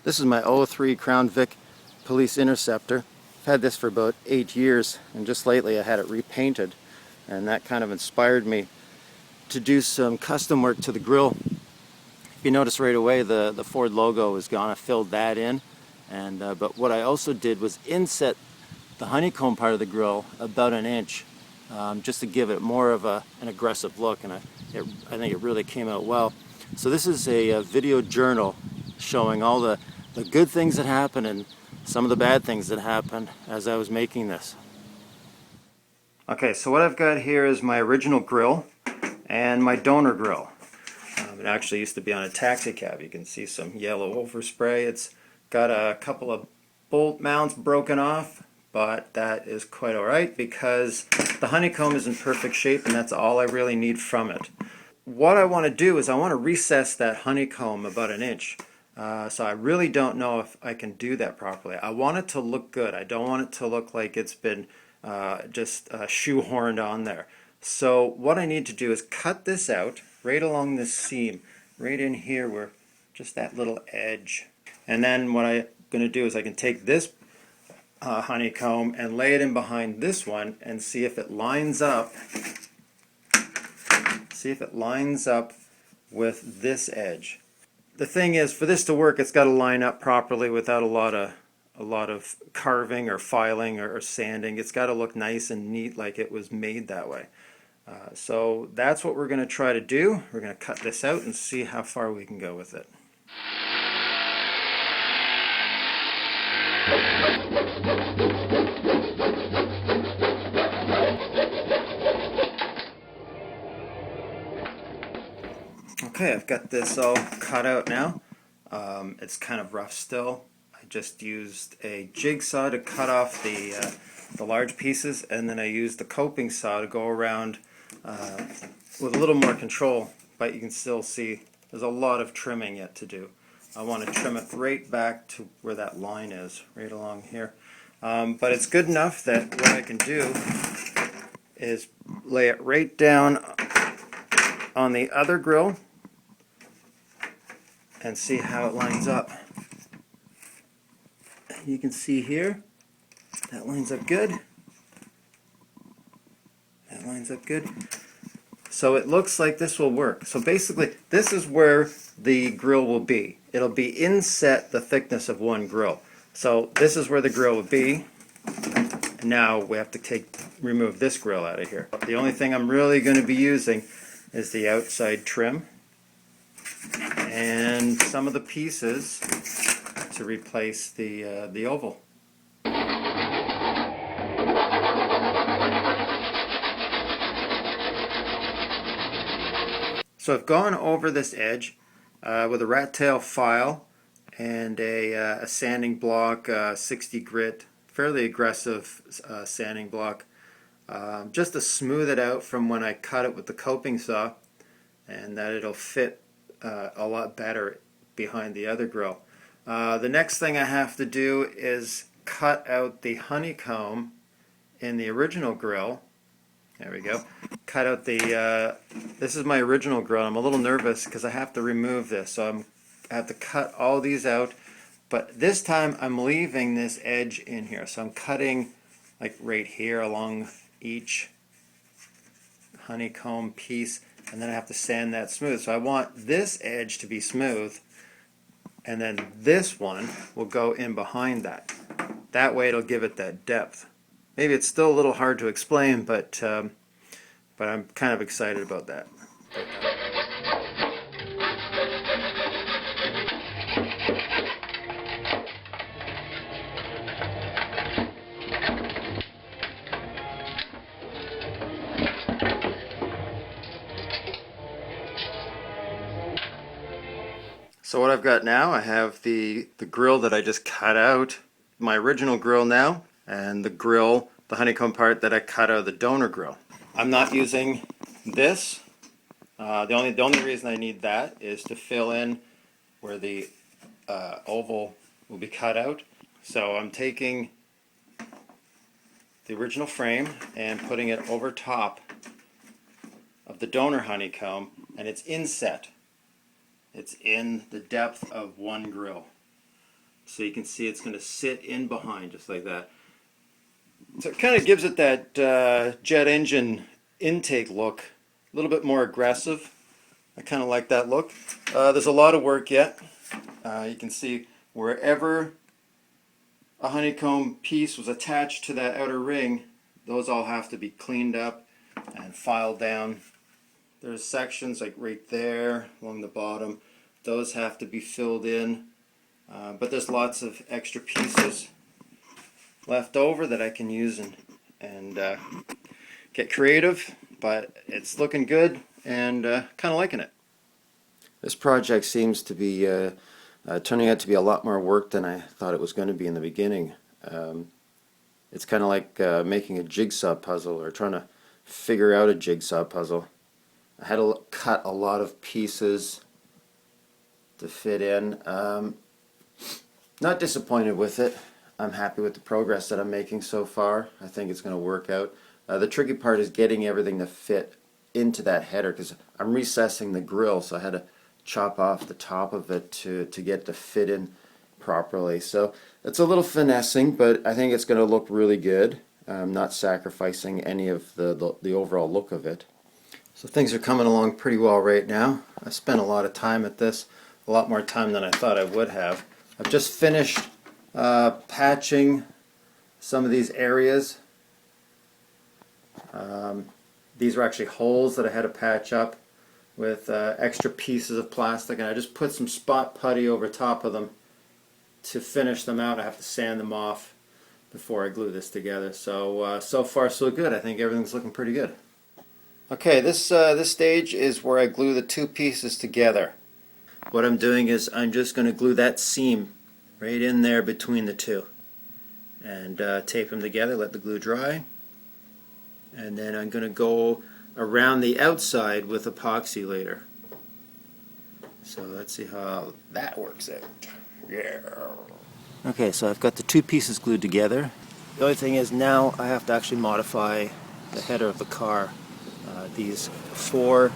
This is my '03 Crown Vic Police Interceptor. I've had this for about 8 years, and just lately I had it repainted, and that kind of inspired me to do some custom work to the grille. If you notice right away, the Ford logo is gone. I filled that in, and but what I also did was inset the honeycomb part of the grille about an inch, just to give it more of an aggressive look, and I think it really came out well. So this is a video journal showing all the good things that happen and some of the bad things that happened as I was making this. Okay, so what I've got here is my original grill and my donor grill. It actually used to be on a taxi cab. You can see some yellow overspray. It's got a couple of bolt mounts broken off, but that is quite alright because the honeycomb is in perfect shape and that's all I really need from it. What I want to do is I want to recess that honeycomb about an inch. So I really don't know if I can do that properly. I want it to look good. I don't want it to look like it's been just shoehorned on there. So what I need to do is cut this out right along this seam, right in here where just that little edge. And then what I'm going to do is I can take this honeycomb and lay it in behind this one and see if it lines up. See if it lines up with this edge. The thing is, for this to work, it's got to line up properly without a lot of carving or filing or sanding. It's got to look nice and neat, like it was made that way. So that's what we're going to try to do. We're going to cut this out and see how far we can go with it. Okay, I've got this all cut out now. It's kind of rough still. I just used a jigsaw to cut off the large pieces, and then I used the coping saw to go around with a little more control, but you can still see there's a lot of trimming yet to do. I want to trim it right back to where that line is, right along here. But it's good enough that what I can do is lay it right down on the other grill and see how it lines up. You can see here, that lines up good. That lines up good. So it looks like this will work. So basically, this is where the grill will be. It'll be inset the thickness of one grill. So this is where the grill would be. Now we have to remove this grill out of here. The only thing I'm really going to be using is the outside trim and some of the pieces to replace the oval. So I've gone over this edge with a rat tail file and a sanding block, 60 grit, fairly aggressive sanding block, just to smooth it out from when I cut it with the coping saw, and that it'll fit a lot better behind the other grill. The next thing I have to do is cut out the honeycomb in the original grill. There we go. Cut out this is my original grill. I'm a little nervous because I have to remove this, so I have to cut all these out. But this time I'm leaving this edge in here, so I'm cutting like right here along each honeycomb piece, and then I have to sand that smooth. So I want this edge to be smooth, and then this one will go in behind that. That way it'll give it that depth. Maybe it's still a little hard to explain, but I'm kind of excited about that. So what I've got now, I have the grill that I just cut out, my original grill now, and the grill, the honeycomb part that I cut out of the donor grill. I'm not using this. The only reason I need that is to fill in where the oval will be cut out. So I'm taking the original frame and putting it over top of the donor honeycomb, and it's inset. It's in the depth of one grill. So you can see it's going to sit in behind just like that. So it kind of gives it that jet engine intake look, a little bit more aggressive. I kind of like that look. There's a lot of work yet. You can see wherever a honeycomb piece was attached to that outer ring, those all have to be cleaned up and filed down. There's sections like right there along the bottom. Those have to be filled in. But there's lots of extra pieces left over that I can use and get creative. But it's looking good and kind of liking it. This project seems to be turning out to be a lot more work than I thought it was going to be in the beginning. It's kind of like making a jigsaw puzzle or trying to figure out a jigsaw puzzle. I had to cut a lot of pieces to fit in. Not disappointed with it. I'm happy with the progress that I'm making so far. I think it's going to work out. The tricky part is getting everything to fit into that header because I'm recessing the grill, so I had to chop off the top of it to get it to fit in properly. So it's a little finessing, but I think it's going to look really good. I'm not sacrificing any of the overall look of it. So things are coming along pretty well right now. I spent a lot of time at this, a lot more time than I thought I would have. I've just finished patching some of these areas. These are actually holes that I had to patch up with extra pieces of plastic, and I just put some spot putty over top of them to finish them out. I have to sand them off before I glue this together. So so far so good. I think everything's looking pretty good. Okay, this stage is where I glue the two pieces together. What I'm doing is I'm just going to glue that seam right in there between the two and tape them together, let the glue dry, and then I'm going to go around the outside with epoxy later. So let's see how that works out. Yeah. Okay, so I've got the two pieces glued together. The only thing is now I have to actually modify the header of the car. These four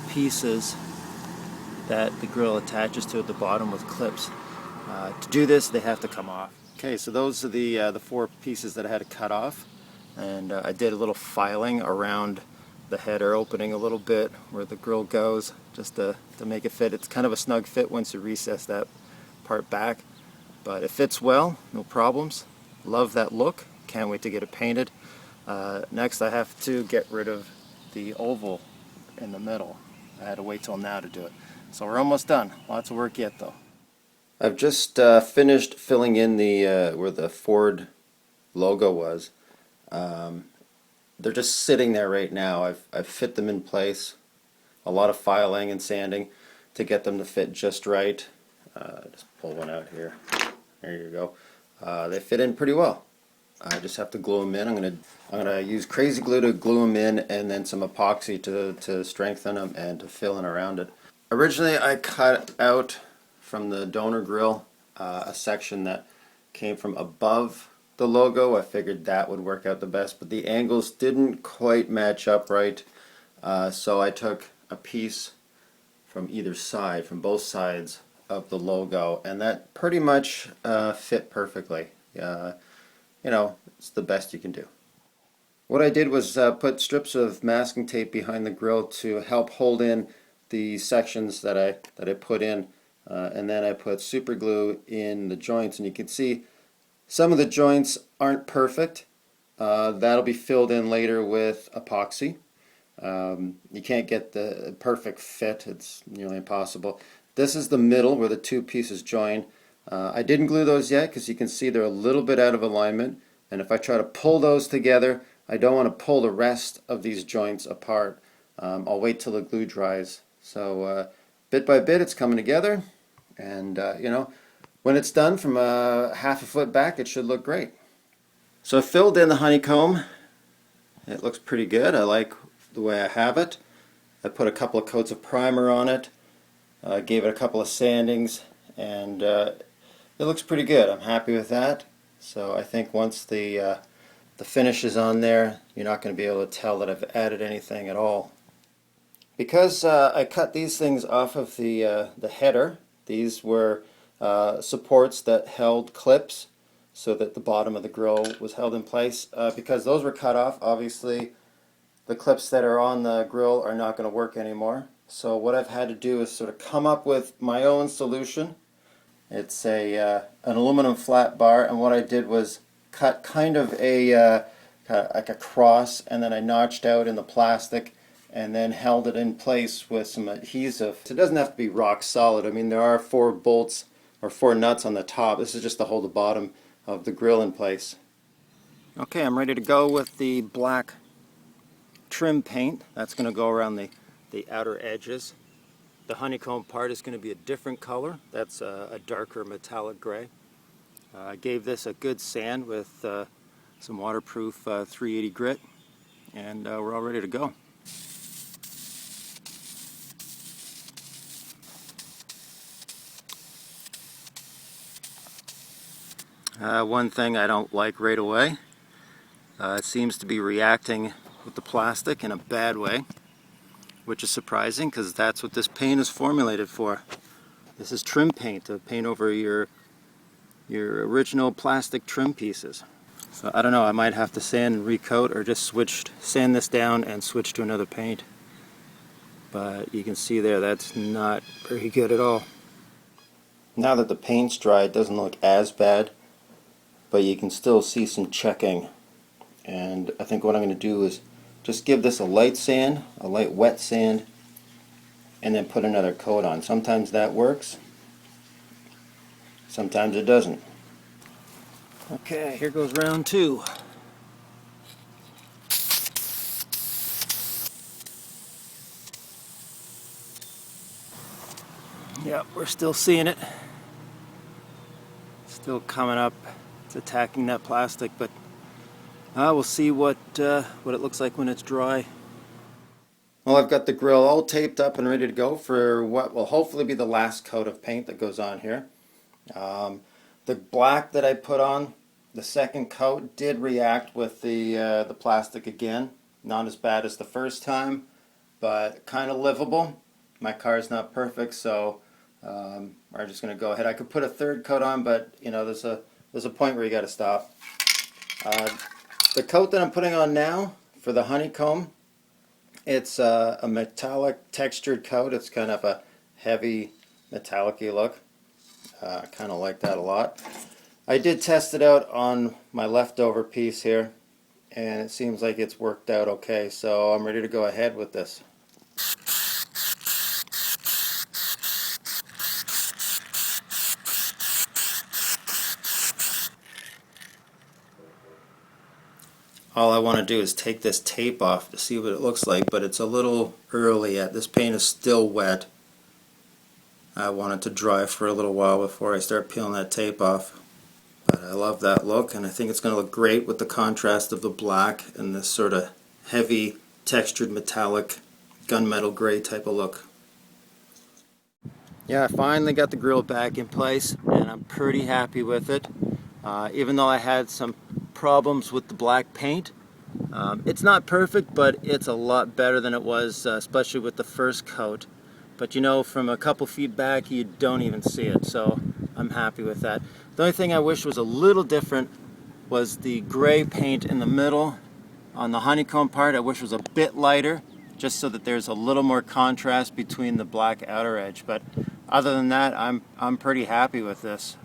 pieces that the grill attaches to at the bottom with clips. To do this, they have to come off. Okay, so those are the four pieces that I had to cut off, and I did a little filing around the header opening a little bit where the grill goes, just to make it fit. It's kind of a snug fit once you recess that part back, but it fits well, no problems. Love that look, can't wait to get it painted. Next I have to get rid of the oval in the middle. I had to wait till now to do it. So we're almost done. Lots of work yet though. I've just finished filling in the where the Ford logo was. They're just sitting there right now. I've fit them in place. A lot of filing and sanding to get them to fit just right. Just pull one out here. There you go. They fit in pretty well. I just have to glue them in. I'm gonna use crazy glue to glue them in, and then some epoxy to strengthen them and to fill in around it. Originally, I cut out from the donor grill a section that came from above the logo. I figured that would work out the best, but the angles didn't quite match up right. So I took a piece from either side, from both sides of the logo, and that pretty much fit perfectly. You know, it's the best you can do. What I did was put strips of masking tape behind the grill to help hold in the sections that I put in, and then I put super glue in the joints, and you can see some of the joints aren't perfect. That'll be filled in later with epoxy. You can't get the perfect fit, it's nearly impossible. This is the middle where the two pieces join. I didn't glue those yet because you can see they're a little bit out of alignment, and if I try to pull those together, I don't want to pull the rest of these joints apart. I'll wait till the glue dries. So bit by bit it's coming together, and you know, when it's done from half a foot back, it should look great. So I filled in the honeycomb. It looks pretty good. I like the way I have it. I put a couple of coats of primer on it, gave it a couple of sandings, and it looks pretty good. I'm happy with that. So I think once the finish is on there, you're not going to be able to tell that I've added anything at all. Because I cut these things off of the header, these were supports that held clips so that the bottom of the grill was held in place. Because those were cut off, obviously the clips that are on the grill are not going to work anymore. So what I've had to do is sort of come up with my own solution. It's an aluminum flat bar, and what I did was cut kind of like a cross, and then I notched out in the plastic and then held it in place with some adhesive. So it doesn't have to be rock solid. I mean, there are 4 bolts or 4 nuts on the top. This is just to hold the bottom of the grill in place. Okay, I'm ready to go with the black trim paint. That's going to go around the outer edges. The honeycomb part is going to be a different color. That's a darker metallic gray. I gave this a good sand with some waterproof 380 grit, and we're all ready to go. One thing I don't like right away, it seems to be reacting with the plastic in a bad way, which is surprising because that's what this paint is formulated for. This is trim paint, to paint over your original plastic trim pieces. So I don't know, I might have to sand and recoat, or just sand this down and switch to another paint. But you can see there, that's not very good at all. Now that the paint's dry, it doesn't look as bad, but you can still see some checking. And I think what I'm going to do is just give this a light sand, a light wet sand, and then put another coat on. Sometimes that works, sometimes it doesn't. Okay, here goes round 2. Yep, we're still seeing it. Still coming up. It's attacking that plastic, but we'll see what it looks like when it's dry. Well, I've got the grill all taped up and ready to go for what will hopefully be the last coat of paint that goes on here. The black that I put on, the second coat, did react with the plastic again. Not as bad as the first time, but kind of livable. My car's not perfect, so we're just going to go ahead. I could put a third coat on, but you know, there's a point where you got to stop. The coat that I'm putting on now for the honeycomb, it's a metallic textured coat. It's kind of a heavy metallic-y look. I kind of like that a lot. I did test it out on my leftover piece here, and it seems like it's worked out okay, so I'm ready to go ahead with this. All I want to do is take this tape off to see what it looks like, but it's a little early yet. This paint is still wet. I want it to dry for a little while before I start peeling that tape off. But I love that look, and I think it's going to look great with the contrast of the black and this sort of heavy textured metallic gunmetal gray type of look. Yeah, I finally got the grill back in place, and I'm pretty happy with it. Even though I had some problems with the black paint, it's not perfect, but it's a lot better than it was, especially with the first coat. But you know, from a couple feet back, you don't even see it, so I'm happy with that. The only thing I wish was a little different was the gray paint in the middle on the honeycomb part. I wish was a bit lighter, just so that there's a little more contrast between the black outer edge. But other than that, I'm pretty happy with this.